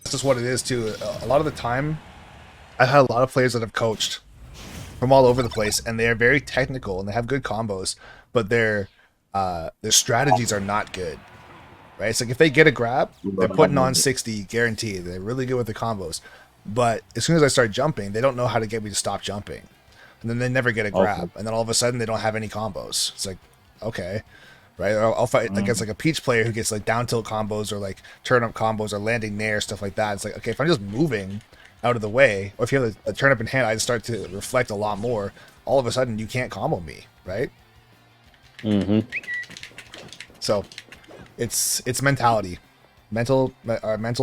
That's just what it is too. A lot of the time, I've had a lot of players that have coached from all over the place, and they are very technical and they have good combos, but their strategies are not good. Right? It's like if they get a grab, they're putting on 60 guaranteed. They're really good with the combos. But as soon as I start jumping, they don't know how to get me to stop jumping. And then they never get a grab. And then all of a sudden they don't have any combos. It's like, okay. Right? Or I'll fight against like a Peach player who gets like down tilt combos or like turn up combos or landing nair, stuff like that. It's like, okay, if I'm just moving out of the way, or if you have a turn up in hand, I just start to reflect a lot more. All of a sudden you can't combo me, right? So it's mentality, mental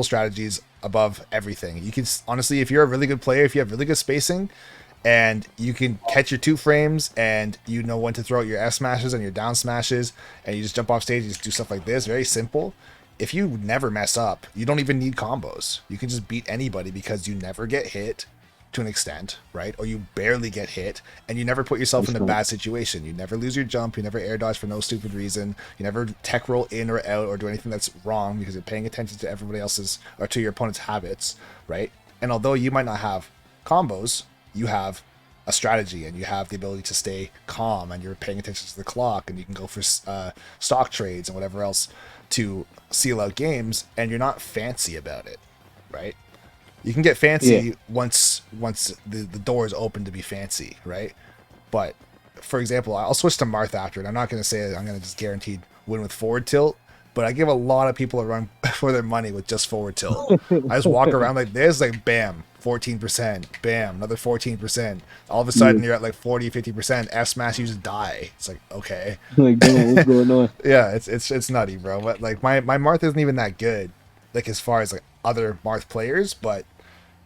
strategies above everything. You can honestly, if you're a really good player, if you have really good spacing, and you can catch your 2 frames, and you know when to throw out your S smashes and your down smashes, and you just jump off stage, you just do stuff like this, very simple. If you never mess up, you don't even need combos. You can just beat anybody because you never get hit to an extent, right? Or you barely get hit, and you never put yourself in a bad situation. You never lose your jump, you never air dodge for no stupid reason, you never tech roll in or out or do anything that's wrong because you're paying attention to everybody else's or to your opponent's habits, right? And although you might not have combos, you have a strategy and you have the ability to stay calm, and you're paying attention to the clock, and you can go for stock trades and whatever else to seal out games, and you're not fancy about it, right? You can get fancy once the door is open to be fancy, right? But for example, I'll switch to Marth after, and I'm not going to say that I'm going to just guaranteed win with forward tilt, but I give a lot of people a run for their money with just forward tilt. I just walk around like this, like bam, 14%, bam, another 14%. All of a sudden you're at like 40, 50%. F smash, you just die. It's like, okay. Like, damn, what's going on? Yeah, it's nutty, bro. But like my Marth isn't even that good, like as far as like other Marth players, but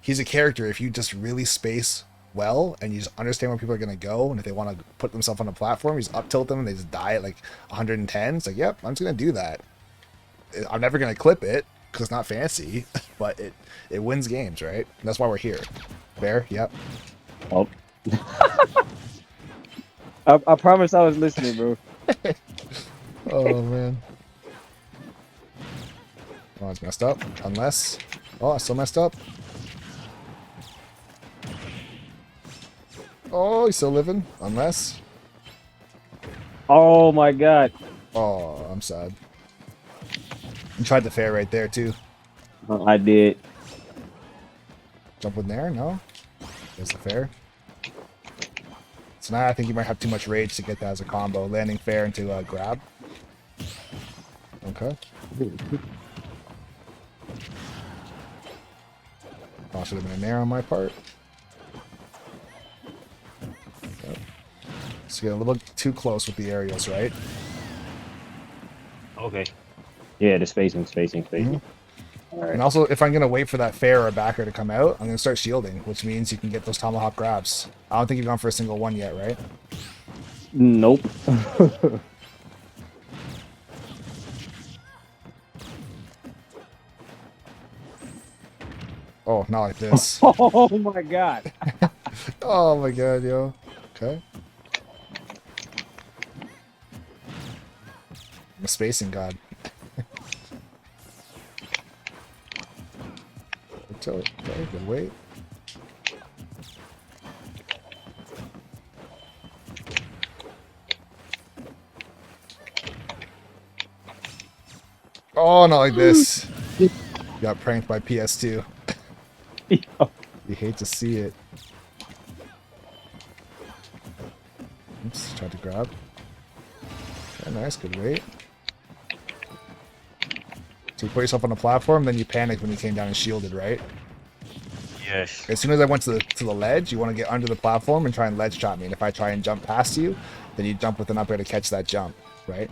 he's a character. If you just really space well and you just understand where people are going to go, and if they want to put themselves on a platform, you just up tilt them and they just die at like 110. It's like, yep, I'm just going to do that. I'm never going to clip it because it's not fancy, but it wins games, right? And that's why we're here. Fair? Yep. Oh. I promise I was listening, bro. Oh, man. Oh, it's messed up. Unless... Oh, I still messed up. Oh, he's still living. Unless... Oh, my God. Oh, I'm sad. You tried the fair right there, too. I did. Jump in there? No? There's the fair. So now I think you might have too much rage to get that as a combo. Landing fair into a grab. Okay. Oh, should have been a nair on my part. Okay. Just get a little too close with the aerials, right? Okay. Yeah, the spacing. All right. And also, if I'm going to wait for that fair or backer to come out, I'm going to start shielding, which means you can get those tomahawk grabs. I don't think you've gone for a single one yet, right? Nope. Oh, not like this. Oh, my God. Oh my god, yo. Okay. I'm a spacing god. Okay, good wait. Oh, not like this. Got pranked by PS2. You hate to see it. Oops, tried to grab. Okay, nice, good wait. So you put yourself on a platform, then you panicked when you came down and shielded, right? Yes. As soon as I went to the ledge, you want to get under the platform and try and ledge chop me. And if I try and jump past you, then you jump with an up air to catch that jump, right?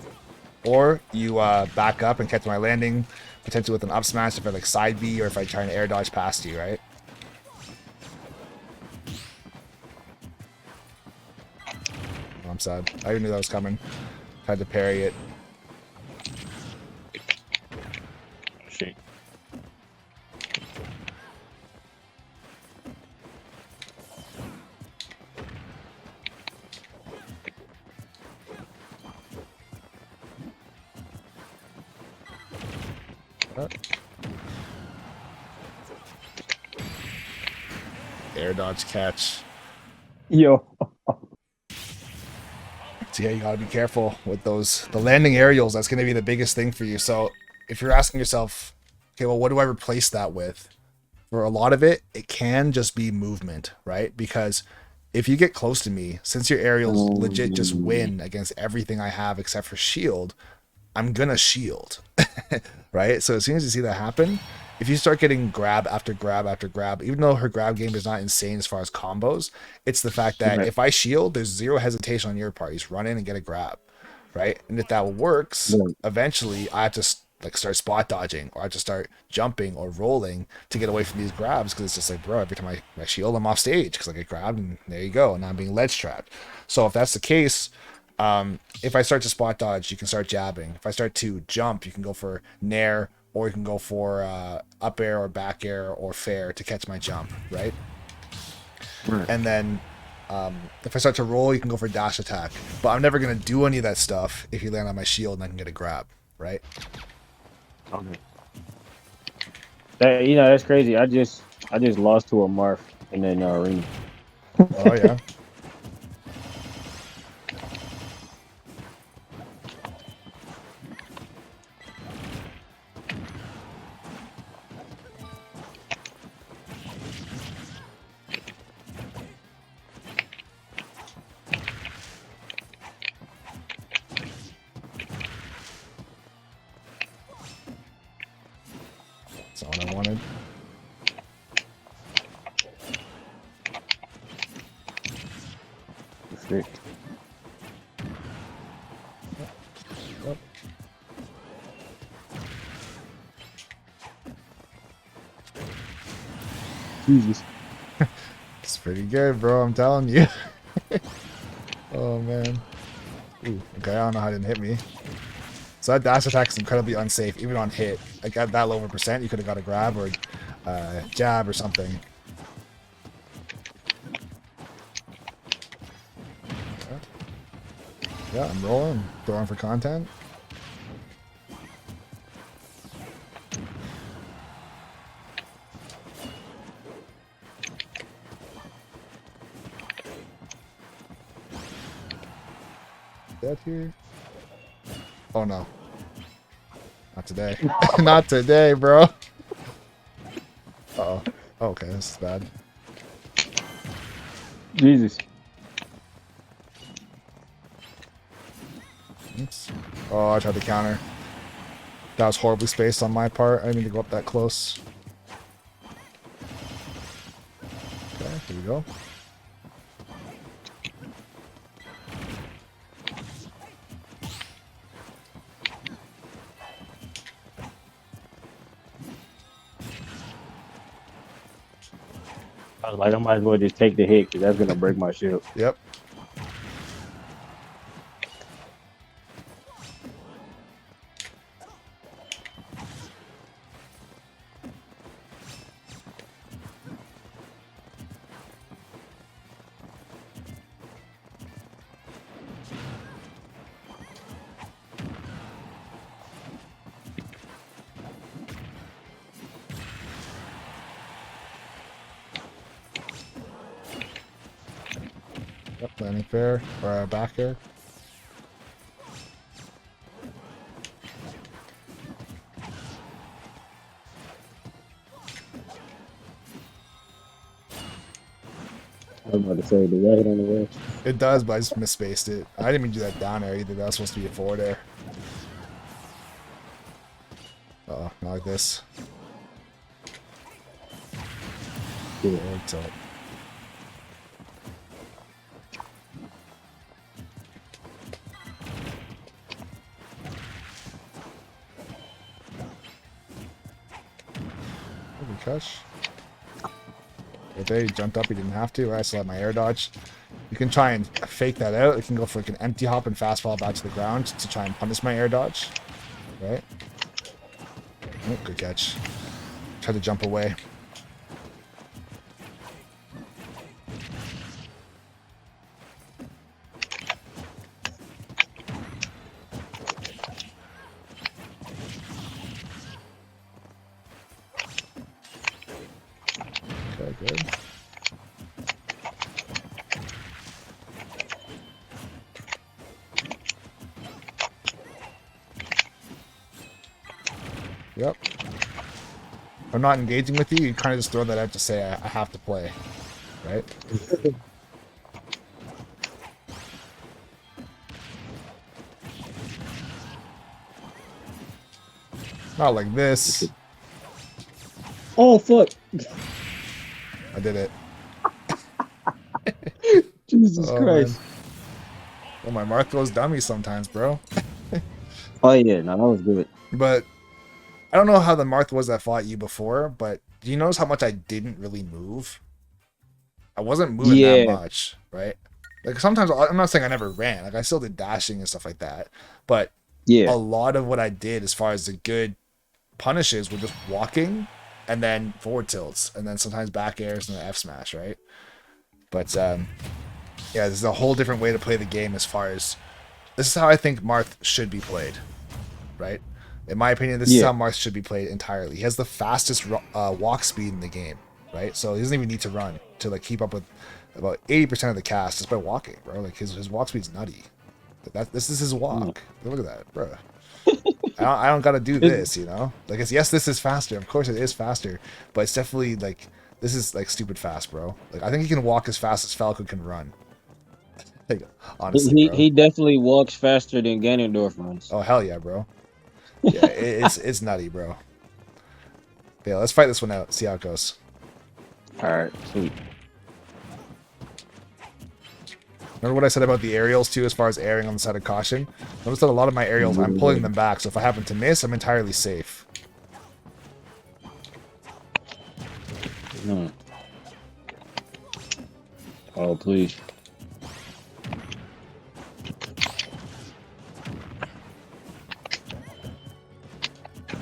Or you back up and catch my landing, potentially with an up smash if I like side B or if I try and air dodge past you, right? Oh, I'm sad. I even knew that was coming. Tried to parry it. Shit. Air dodge catch. Yo. So yeah, you gotta be careful with those. The landing aerials, that's gonna be the biggest thing for you. So if you're asking yourself, okay, well, what do I replace that with? For a lot of it, it can just be movement, right? Because if you get close to me, since your aerials legit just win against everything I have except for shield, I'm gonna shield, right? So as soon as you see that happen, if you start getting grab after grab after grab, even though her grab game is not insane as far as combos, it's the fact that Right. if I shield, there's zero hesitation on your part. Just run in and get a grab, right? And if that works, Right. eventually I have to like start spot dodging, or I have to start jumping or rolling to get away from these grabs, because it's just like, bro, every time I shield, I'm off stage because I get grabbed, and there you go, and now I'm being ledge trapped. So if that's the case, if I start to spot dodge, you can start jabbing. If I start to jump, you can go for nair, or you can go for up air or back air or fair to catch my jump, right? Right. And then if I start to roll, you can go for dash attack. But I'm never going to do any of that stuff if you land on my shield and I can get a grab, right? Okay. That, you know, that's crazy. I just lost to a Marth in that arena. Oh, yeah. That's not what I wanted. Perfect. Yep. Jesus. It's pretty good, bro. I'm telling you. Oh, man. Ooh, okay, I don't know how it didn't hit me. So that dash attack is incredibly unsafe, even on hit. Like at that low of a percent, you could have got a grab or jab or something. Yeah, I'm rolling, throwing for content. That here? Oh no. Not today. Not today, bro. Uh-oh. Okay, this is bad. Jesus. Oops. Oh, I tried to counter. That was horribly spaced on my part. I didn't mean to go up that close. Okay, here we go. I was like, I might as well just take the hit because that's gonna break my shield. Yep. Yep, landing fair, or back air. I was about to say, the right on the way. It does, but I just misspaced it. I didn't even do that down air either. That was supposed to be a forward air. Uh-oh, not like this. Yeah. Forward tilt. Good catch. Right there, he jumped up, he didn't have to. I still have my air dodge. You can try and fake that out. You can go for like an empty hop and fast fall back to the ground to try and punish my air dodge. Right? Oh, good catch. Try to jump away. Yep. If I'm not engaging with you, you kind of just throw that out to say I have to play, right? Not like this. Oh fuck! I did it. Jesus Oh man. Christ! Well, my Marth throws dummies sometimes, bro. Oh yeah, no, that was good. But I don't know how the Marth was that fought you before, but do you notice how much I didn't really move? I wasn't moving that Yeah, much, right? Like sometimes I'm not saying I never ran. Like I still did dashing and stuff like that. But yeah. a lot of what I did as far as the good punishes were just walking and then forward tilts and then sometimes back airs and the F smash, right? But yeah, this is a whole different way to play the game as far as this is how I think Marth should be played, right? In my opinion, this is Yeah. how Marth should be played entirely. He has the fastest walk speed in the game, right? So he doesn't even need to run to like keep up with about 80% of the cast just by walking, bro. Like his walk speed's nutty. This is his walk. Look at that, bro. I don't gotta do this, you know. Like it's yes, this is faster. Of course, it is faster, but it's definitely like this is like stupid fast, bro. Like I think he can walk as fast as Falco can run. Like honestly, bro. He definitely walks faster than Ganondorf runs. Oh hell yeah, bro. Yeah, it's nutty, bro. Yeah, let's fight this one out. See how it goes. All right, sweet. Remember what I said about the aerials too, as far as airing on the side of caution? Notice that a lot of my aerials, I'm pulling them back, so if I happen to miss, I'm entirely safe. Oh please.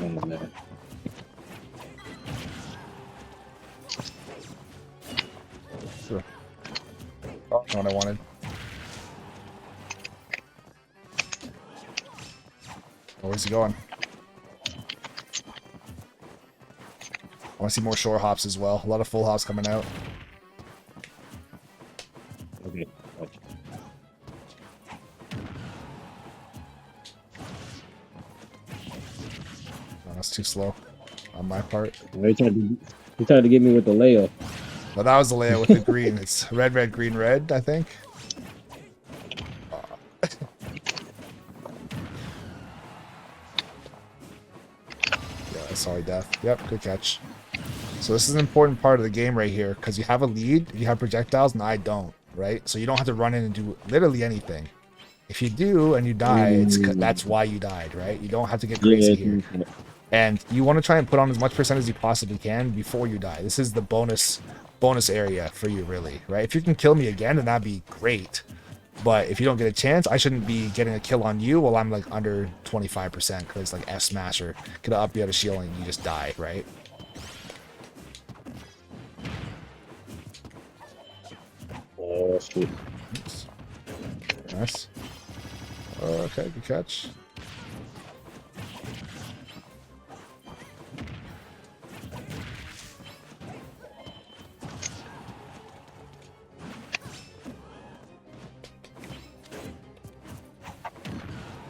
Oh my God. Sure. Oh, not what I wanted. Oh, where's he going? I want to see more shore hops as well. A lot of full hops coming out. Okay. Oh, that's too slow on my part. He tried to get me with the layup. But that was the layout with the green. It's red, red, green, red, I think. Yeah, sorry, death. Yep, good catch. So this is an important part of the game right here, because you have a lead, you have projectiles, and I don't, right? So you don't have to run in and do literally anything. If you do and you die, that's why you died, right? You don't have to get crazy here. And you want to try and put on as much percent as you possibly can before you die. This is the bonus area for you, really, right? If you can kill me again, then that'd be great. But if you don't get a chance, I shouldn't be getting a kill on you while I'm like under 25% because like F smash or could up you out of shield and you just die, right? Oh, sweet. Oops. Nice. Okay, good catch.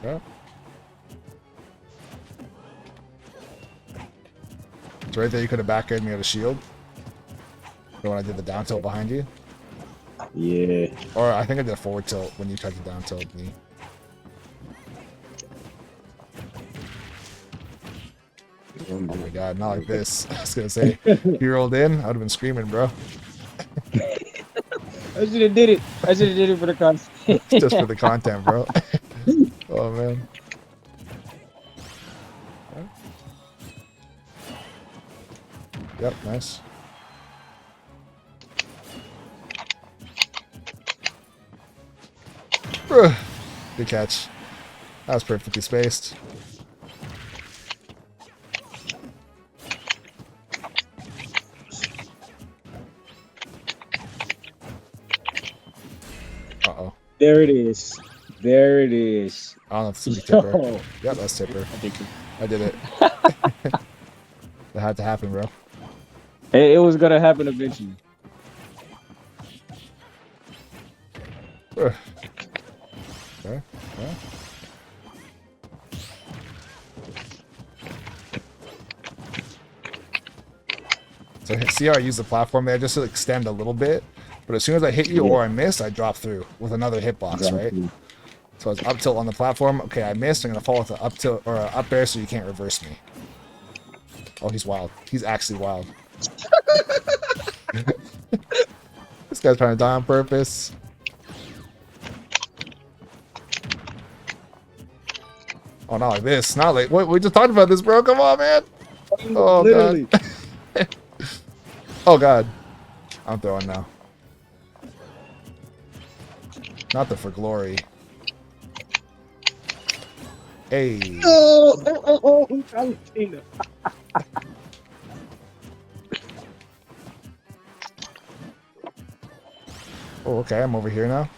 Yeah. So right there, you could have back aired me out of shield. Or when I did the down tilt behind you. Yeah. Or I think I did a forward tilt when you tried to down tilt me. Oh my god, not like this. I was gonna say, if you rolled in, I would have been screaming, bro. I should have did it. I should have did it for the content. Just for the content, bro. Oh man. Yep, nice. Good catch. That was perfectly spaced. Uh-oh. There it is. There it is. I don't know if it's gonna be Tipper. Yo. Yep, that's Tipper. I think I did it. That had to happen, bro. it was gonna happen eventually. Okay. Yeah. So see how I use the platform there just to extend a little bit, but as soon as I hit you or I miss, I drop through with another hitbox, right? So it's up tilt on the platform. Okay, I missed. I'm gonna fall with an up tilt or an up air, so you can't reverse me. Oh, he's wild. He's actually wild. This guy's trying to die on purpose. Oh, not like this. Not like what we just talked about this, bro. Come on, man. Oh Literally. god. Oh god. I'm throwing now. Not the for glory. Hey. Oh, Valentina. Oh, okay. I'm over here now.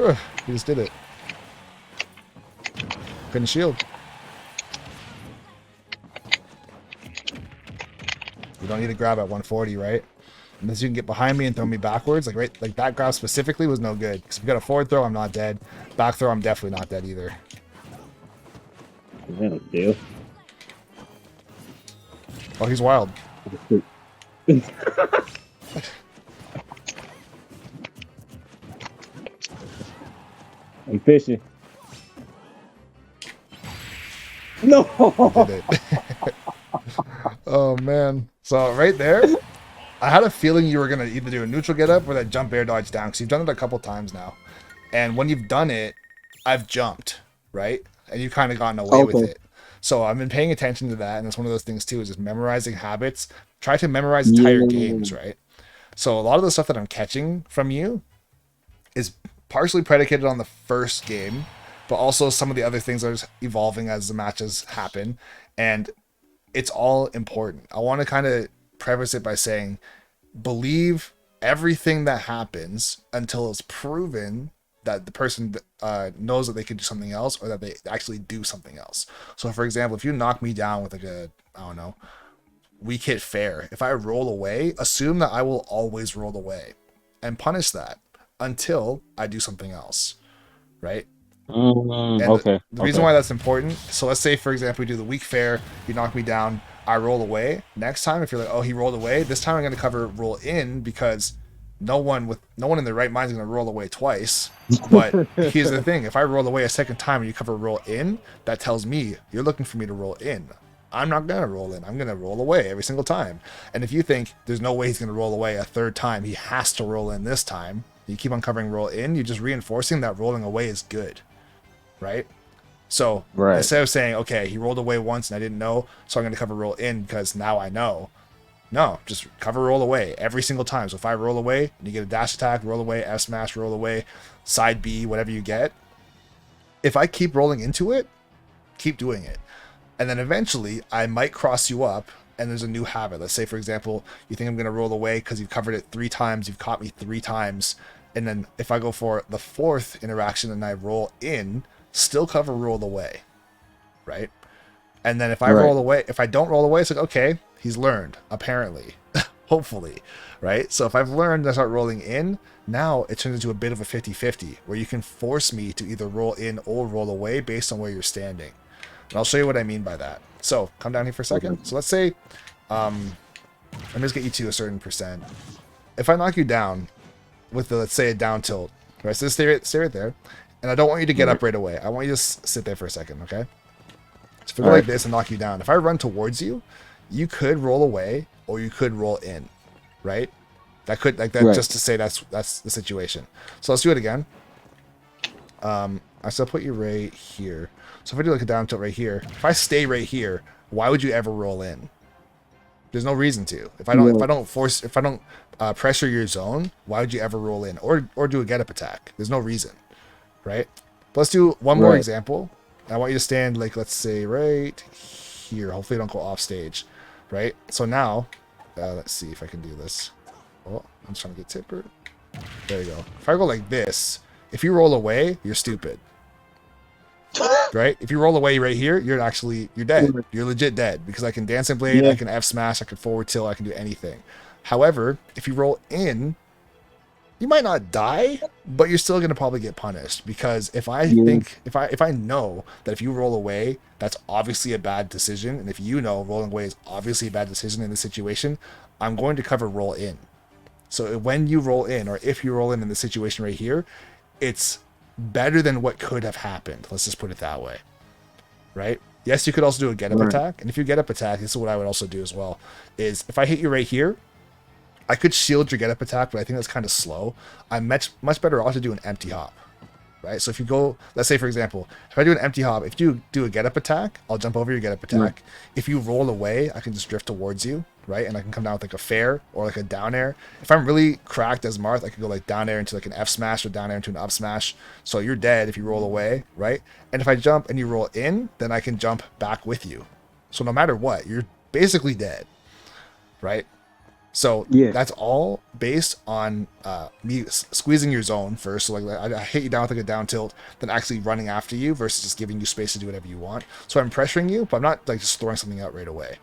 Ugh, he just did it. Couldn't shield. You don't need to grab at 140, right? Unless you can get behind me and throw me backwards. Like right, like that grab specifically was no good. Because if you got a forward throw, I'm not dead. Back throw, I'm definitely not dead either. Yeah, deal. Oh, he's wild. I'm fishing. No. Did it. Oh man. So right there, I had a feeling you were gonna either do a neutral get up or that jump air dodge down, because you've done it a couple times now. And when you've done it, I've jumped, right? And you've kind of gotten away with it. So I've been paying attention to that, and it's one of those things too, is just memorizing habits. Try to memorize entire games, right? So a lot of the stuff that I'm catching from you is partially predicated on the first game, but also some of the other things are just evolving as the matches happen. And it's all important. I want to kind of preface it by saying, believe everything that happens until it's proven that the person knows that they can do something else, or that they actually do something else. So for example, if you knock me down with like a, I don't know, weak hit fair, if I roll away, assume that I will always roll away and punish that until I do something else, right? And Okay. the reason why that's important, so let's say for example we do the weak fair, you knock me down, I roll away. Next time, if you're like, oh, he rolled away, this time I'm going to cover roll in, because no one in their right mind is going to roll away twice. But here's the thing, if I roll away a second time and you cover roll in, that tells me you're looking for me to roll in. I'm not going to roll in. I'm going to roll away every single time. And if you think there's no way he's going to roll away a third time, he has to roll in this time, you keep on covering roll in, you're just reinforcing that rolling away is good, right? So instead of saying, okay, he rolled away once and I didn't know, so I'm going to cover roll in because now I know. No, just cover roll away every single time. So if I roll away and you get a dash attack, roll away, F smash, roll away, side B, whatever you get. If I keep rolling into it, keep doing it. And then eventually I might cross you up and there's a new habit. Let's say, for example, you think I'm going to roll away because you've covered it 3 times, you've caught me 3 times. And then if I go for the 4th interaction and I roll in, still cover roll away, right? And then if I roll away, if I don't roll away, it's like, okay, he's learned, apparently, hopefully, right? So if I've learned to start rolling in, now it turns into a bit of a 50-50, where you can force me to either roll in or roll away based on where you're standing. And I'll show you what I mean by that. So come down here for a second. So let's say, let me just get you to a certain percent. If I knock you down with the, let's say, a down tilt, right? So just stay right there. And I don't want you to get up right away. I want you to just sit there for a second, okay? So if I go like this and knock you down, if I run towards you, you could roll away or you could roll in, right? That could, like that, just to say that's the situation. So let's do it again. I still put you right here. So if I do like a down tilt right here, if I stay right here, why would you ever roll in? There's no reason to. If I don't pressure your zone, why would you ever roll in or do a get up attack? There's no reason, right? But let's do one more example. I want you to stand, like, let's say right here. Hopefully don't go off stage, right? So now, let's see if I can do this. Oh, I'm just trying to get tipper. There you go. If I go like this, if you roll away, you're stupid. Right? If you roll away right here, you're dead. You're legit dead, because I can dancing blade, I can F smash, I can forward tilt, I can do anything. However, if you roll in, you might not die, but you're still gonna probably get punished because if I Yeah. think if I know that if you roll away, that's obviously a bad decision, and if you know rolling away is obviously a bad decision in this situation, I'm going to cover roll in. So when you roll in, or if you roll in the situation right here, it's better than what could have happened. Let's just put it that way, right? Yes, you could also do a get up Right. attack, and if you get up attack, this is what I would also do as well. Is if I hit you right here, I could shield your get up attack, but I think that's kind of slow. I'm much better off to do an empty hop, right? So if you go, let's say for example, if I do an empty hop, if you do a get up attack, I'll jump over your get up attack. Right. If you roll away, I can just drift towards you, right? And I can come down with like a fair or like a down air. If I'm really cracked as Marth, I could go like down air into like an F smash or down air into an up smash. So you're dead if you roll away, right? And if I jump and you roll in, then I can jump back with you. So no matter what, you're basically dead, right? So Yeah. that's all based on me squeezing your zone first. So like I hit you down with like a down tilt, then actually running after you versus just giving you space to do whatever you want. So I'm pressuring you, but I'm not like just throwing something out right away.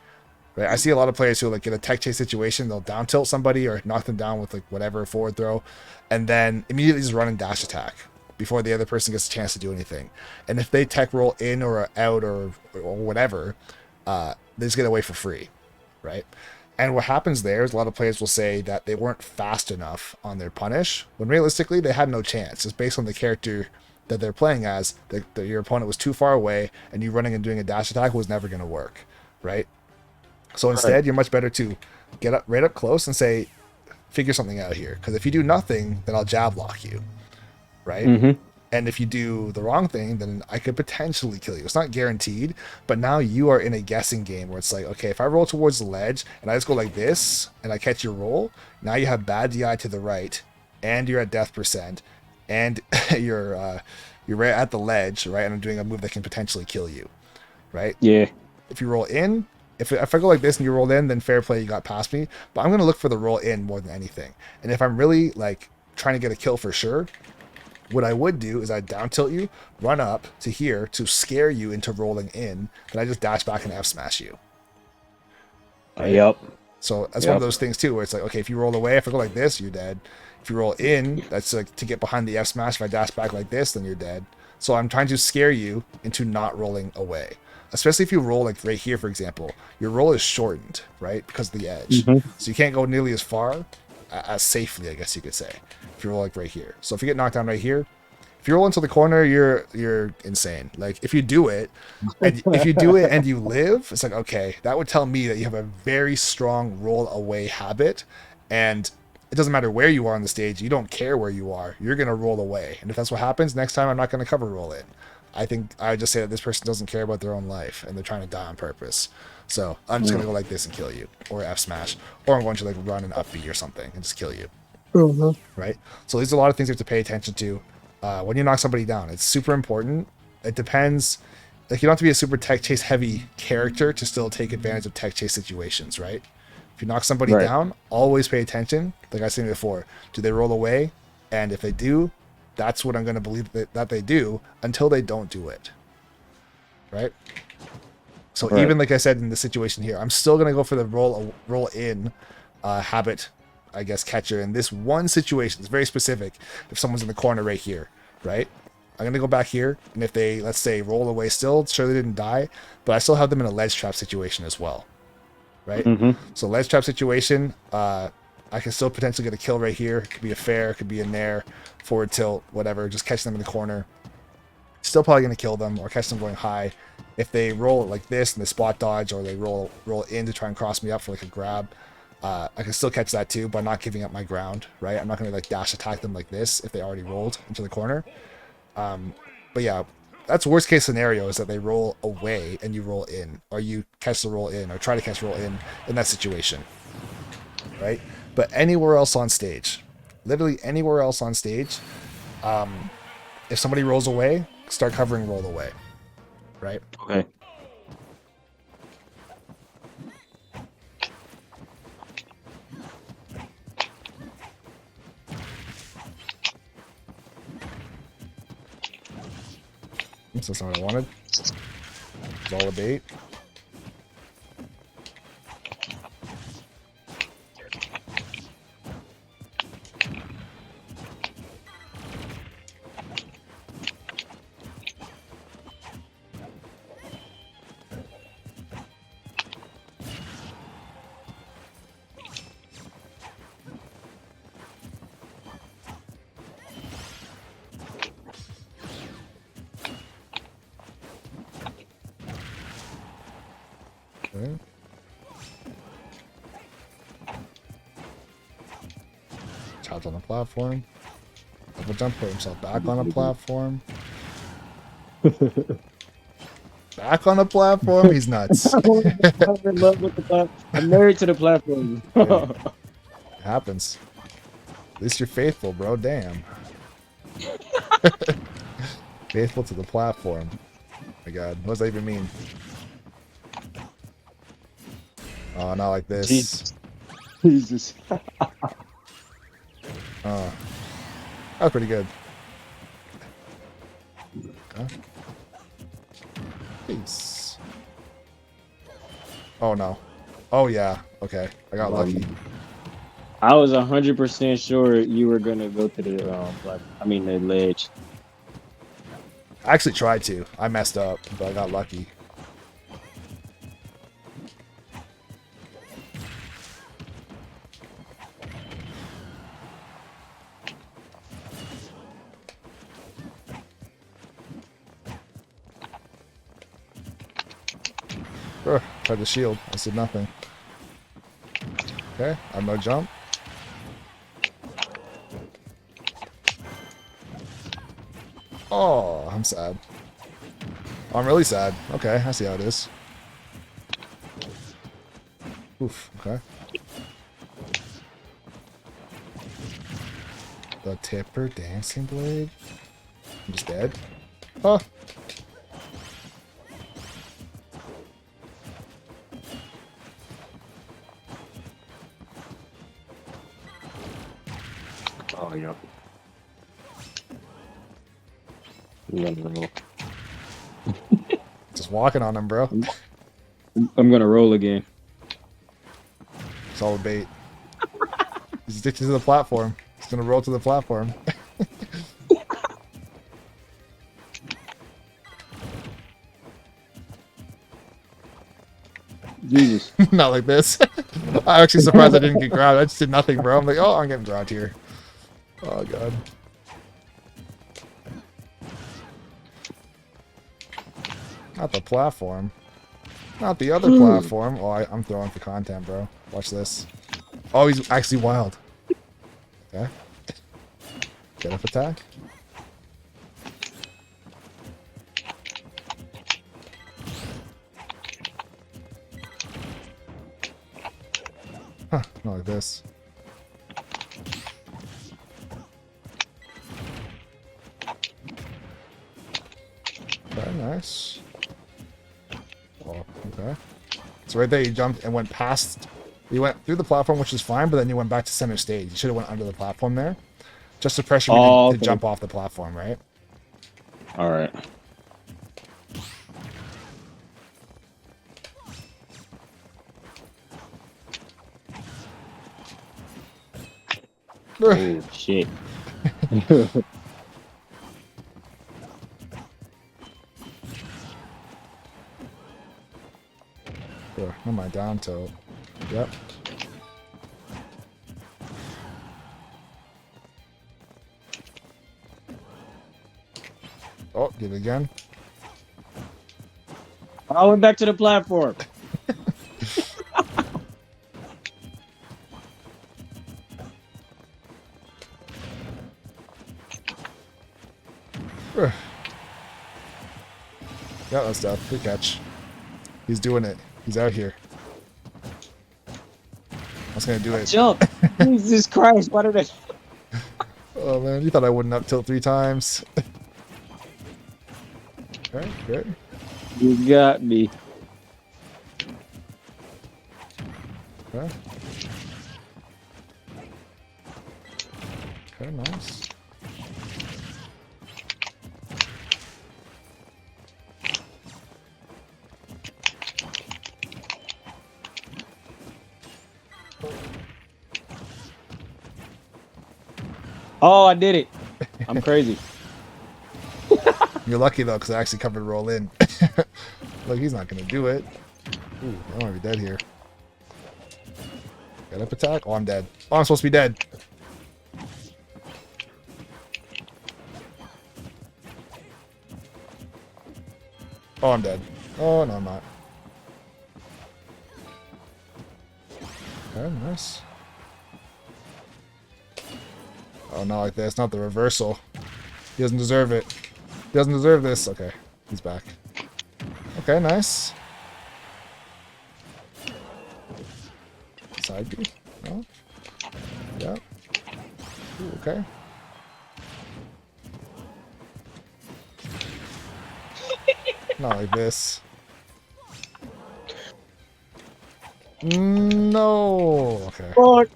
Right? I see a lot of players who like get a tech chase situation, they'll down tilt somebody or knock them down with like whatever forward throw, and then immediately just run and dash attack before the other person gets a chance to do anything. And if they tech roll in or out or whatever, they just get away for free, right? And what happens there is a lot of players will say that they weren't fast enough on their punish, when realistically they had no chance. It's based on the character that they're playing as, that your opponent was too far away, and you running and doing a dash attack was never going to work, right? So instead, you're much better to get up right up close and say, figure something out here. Because if you do nothing, then I'll jab lock you, right? Mm-hmm. And if you do the wrong thing, then I could potentially kill you. It's not guaranteed, but now you are in a guessing game where it's like, okay, if I roll towards the ledge and I just go like this and I catch your roll, now you have bad DI to the right, and you're at death percent, and you're right at the ledge, right? And I'm doing a move that can potentially kill you, right? Yeah. If you roll in, if I go like this and you roll in, then fair play, you got past me. But I'm going to look for the roll in more than anything. And if I'm really like trying to get a kill for sure, what I would do is I'd down tilt you, run up to here to scare you into rolling in, then I just dash back and F smash you. Right? Yep. So that's one of those things too, where it's like, okay, if you roll away, if I go like this, you're dead. If you roll in, that's like to get behind the F smash. If I dash back like this, then you're dead. So I'm trying to scare you into not rolling away. Especially if you roll like right here, for example, your roll is shortened, right? Because of the edge. So you can't go nearly as far as safely, I guess you could say, if you roll like right here. So if you get knocked down right here, if you roll into the corner, you're insane. Like if you do it, and if you do it and you live, it's like, okay, that would tell me that you have a very strong roll away habit, and it doesn't matter where you are on the stage, you don't care where you are, you're gonna roll away. And if that's what happens, next time I'm not gonna cover roll in. I think I would just say that this person doesn't care about their own life and they're trying to die on purpose. So I'm just gonna go like this and kill you, or F smash, or I'm going to like run an up B or something and just kill you. Right? So there's a lot of things you have to pay attention to when you knock somebody down. It's super important. It depends. Like you don't have to be a super tech chase heavy character to still take advantage of tech chase situations, right? If you knock somebody down, always pay attention. Like I said before, do they roll away? And if they do, that's what I'm going to believe that they do until they don't do it. Right? So even like I said in the situation here, I'm still going to go for the roll in habit, I guess, catcher. In this one situation, it's very specific. If someone's in the corner right here, right? I'm going to go back here. And if they, let's say, roll away still, sure they didn't die, but I still have them in a ledge trap situation as well. Right? So ledge trap situation, I can still potentially get a kill right here. It could be a fair, it could be a nair, forward tilt, whatever. Just catch them in the corner. Still probably going to kill them or catch them going high. If they roll like this and they spot dodge, or they roll in to try and cross me up for like a grab, I can still catch that too by not giving up my ground, right? I'm not going to like dash attack them like this if they already rolled into the corner. But yeah, that's worst case scenario, is that they roll away and you roll in, or you catch the roll in, or try to catch roll in that situation, right? But anywhere else on stage, literally anywhere else on stage, if somebody rolls away, start covering roll away, right? Okay. Oops, that's not what I wanted. It's all a bait. Child's on the platform. Double jump, put himself back on the platform. Back on the platform? He's nuts. I'm in love with the platform. I'm married to the platform. Hey, it happens. At least you're faithful, bro. Damn. Faithful to the platform. Oh my god. What does that even mean? Oh, not like this. Jesus. Oh. That was pretty good. Huh? Peace. Oh no. Oh yeah. Okay. I got lucky. I was 100% sure you were gonna go to the the ledge. I actually tried to. I messed up, but I got lucky. Tried to shield. I said nothing. Okay, I have no jump. Oh, I'm sad. Oh, I'm really sad. Okay, I see how it is. Oof, okay. The Tipper Dancing Blade? I'm just dead. Oh. Oh, yeah. I'm gonna roll. Just walking on him, bro. I'm gonna roll again. It's all a bait. He's addicted to the platform. He's gonna roll to the platform. Jesus. Not like this. I'm actually surprised I didn't get grabbed. I just did nothing, bro. I'm like, oh, I'm getting grabbed here. Oh, God. Not the platform. Not the other platform. Oh, I'm throwing for content, bro. Watch this. Oh, he's actually wild. Okay. Get up attack. Huh, not like this. Okay, nice. Oh, okay. So right there, you jumped and went past. You went through the platform, which is fine, but then you went back to center stage. You should have went under the platform there, just to pressure me to jump off the platform, right? All right. Oh shit. Sure, not my down tilt. Yep. Oh, did it again. I went back to the platform. Yeah, that's stuff. Good catch. He's doing it. He's out here. I was gonna do it. Jump. Jesus Christ! Why did I? Oh man, you thought I wouldn't up tilt 3 times. Okay, good. You got me. Okay. Okay, nice. Oh, I did it. I'm crazy. You're lucky though, because I actually covered roll in. Look, he's not gonna do it. Ooh, I might be dead here. Get up attack. Oh, I'm dead. Oh, I'm supposed to be dead. Oh, I'm dead. Oh, no, I'm not. Okay, nice. Oh, not like this. Not the reversal. He doesn't deserve it. He doesn't deserve this. Okay, he's back. Okay, nice. Side B. No. Yeah. Ooh, okay. Not like this. No. Okay. Fuck.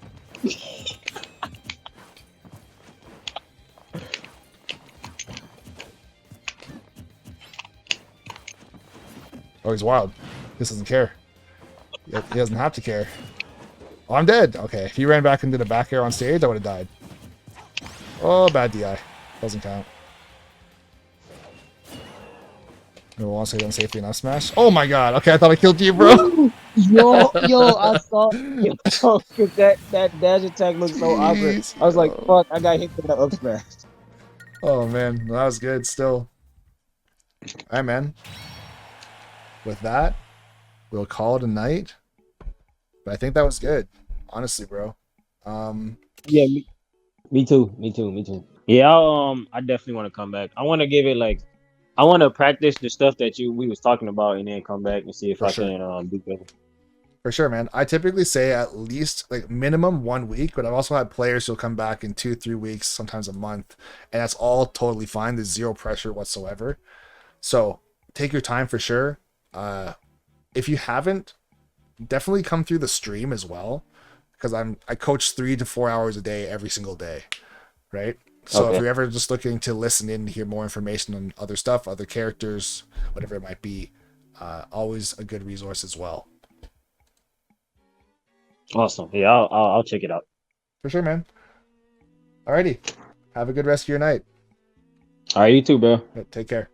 Oh, he's wild. This doesn't care. He doesn't have to care. Oh, I'm dead. Okay, if he ran back and did a back air on stage, I would have died. Oh, bad DI. Doesn't count. No one wants to hit unsafely enough smash. Oh my god. Okay, I thought I killed you, bro. Yo, I saw. Yo, cause that dash attack looked so awkward. Jeez, I was like, yo. fuck, I got hit with the up smash. Oh man, that was good still. Alright, man. With that, we'll call it a night. But I think that was good. Honestly, bro. Yeah, me too. Yeah, I definitely want to come back. I want to give it like, I want to practice the stuff that we was talking about, and then come back and see if For I sure. can do better. For sure, man. I typically say at least like minimum 1 week, but I've also had players who'll come back in 2-3 weeks, sometimes a month, and that's all totally fine. There's zero pressure whatsoever. So take your time for sure. If you haven't, definitely come through the stream as well, because I coach 3 to 4 hours a day every single day, right? So Okay. if you're ever just looking to listen in to hear more information on other stuff, other characters, whatever it might be, always a good resource as well. Awesome. Yeah, I'll check it out. For sure, man. Alrighty. Have a good rest of your night. All right, you too, bro. Take care.